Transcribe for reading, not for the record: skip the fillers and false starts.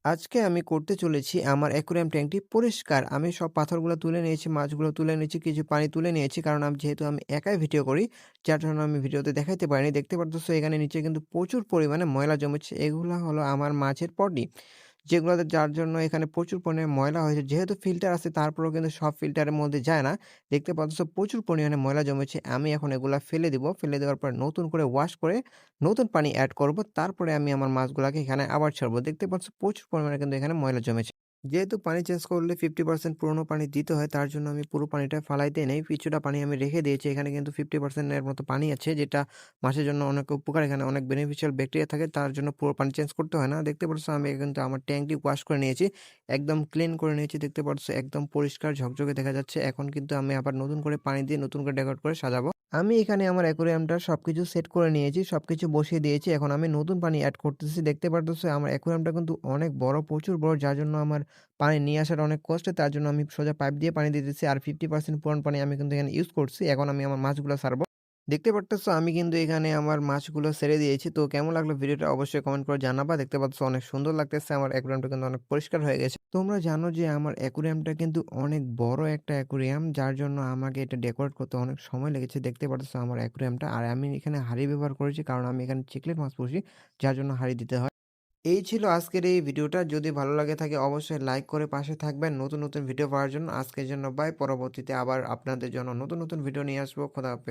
আজকে আমি করতে চলেছি আমার অ্যাকুরিয়াম ট্যাঙ্কটি পরিষ্কার। আমি সব পাথরগুলো তুলে নিয়েছি, মাছগুলো তুলে নিয়েছি, কিছু পানি তুলে নিয়েছি। কারণ যেহেতু আমি একাই ভিডিও করি, যার জন্য আমি ভিডিওতে দেখাইতে পারিনি। দেখতে পারতেছো এখানে নিচে কিন্তু প্রচুর পরিমাণে ময়লা জমেছে। এগুলা হলো আমার মাছের পটি। যেগুলাতে যার জন্য এখানে প্রচুর পরিমাণে ময়লা হয়েছে। যেহেতু ফিল্টার আছে তারপরেও কিন্তু সব ফিল্টারের মধ্যে যায় না। দেখতে পাচ্ছ প্রচুর পরিমাণে ময়লা জমেছে। আমি এখন এগুলা ফেলে দিব। ফেলে দেওয়ার পর নতুন করে ওয়াশ করে নতুন পানি এড করব। তারপরে আমি আমার মাছগুলাকে এখানে আবার ছাড়বো। দেখতে পাচ্ছ প্রচুর পরিমাণে কিন্তু এখানে ময়লা জমেছে। যেহেতু পানি চেঞ্জ করলে 50% পুরনো পানি দিতে হয়, তার জন্য আমি পুরো পানিটা ফালাইতে নেই। কিছুটা পানি আমি রেখে দিয়েছি। এখানে কিন্তু 50% এর মতো পানি আছে, যেটা মাছের জন্য অনেক উপকার। এখানে অনেক বেনিফিশিয়াল ব্যাকটেরিয়া থাকে, তার জন্য পুরো পানি চেঞ্জ করতে হয় না। দেখতে পাচ্ছ আমি কিন্তু আমার ট্যাঙ্কটি ওয়াশ করে নিয়েছি। একদম ক্লিন করে নিয়েছি। দেখতে পাচ্ছ একদম পরিষ্কার ঝকঝকে দেখা যাচ্ছে। এখন কিন্তু আমি আবার নতুন করে পানি দিয়ে নতুন করে ডেকোরেট করে সাজাবো। আমি এখানে আমার অ্যাকুরিয়ামটার সবকিছু সেট করে নিয়েছি। সবকিছু বসিয়ে দিয়েছি। এখন আমি নতুন পানি এড করতেছি। দেখতে পারতেছো আমার অ্যাকুরিয়ামটা কিন্তু অনেক বড়, প্রচুর বড়, যার জন্য আমার পানি নিয়ে আসাটা অনেক কষ্টের। তার জন্য আমি সোজা পাইপ দিয়ে পানি দিতেছি। আর 50% পুরান পানি আমি কিন্তু এখানে ইউজ করছি। এখন আমি আমার মাছগুলো ছাড়বো। দেখতে পারতেছো আমি কিন্তু এখানে আমার মাছগুলো ছেড়ে দিয়েছি। তো কেমন লাগলো ভিডিওটা অবশ্যই কমেন্ট করে জানাবা। দেখতে পাচ্ছ অনেক সুন্দর লাগতেছে। আমার অ্যাকুরিয়ামটা কিন্তু অনেক পরিষ্কার হয়ে গেছে। তোমরা জানো যে আমার অ্যাকুরিয়ামটা কিন্তু অনেক বড় একটা অ্যাকুরিয়াম, যার জন্য আমাকে এটা ডেকোরেট করতে অনেক সময় লেগেছে। দেখতে পারতেছো আমার অ্যাকুরিয়ামটা। আর আমি এখানে হাঁড়ি ব্যবহার করেছি, কারণ আমি এখানে চিকলেট মাছ পুষি, যার জন্য হাঁড়ি দিতে হয়। এই ছিল আজকের এই ভিডিওটা। যদি ভালো লাগে থাকে অবশ্যই লাইক করে পাশে থাকবেন নতুন, নতুন ভিডিও পাওয়ার জন্য। আজকের জন্য বাই। পরবর্তীতে আবার আপনাদের জন্য নতুন, নতুন ভিডিও নিয়ে আসবো। খোদা হাফেজ।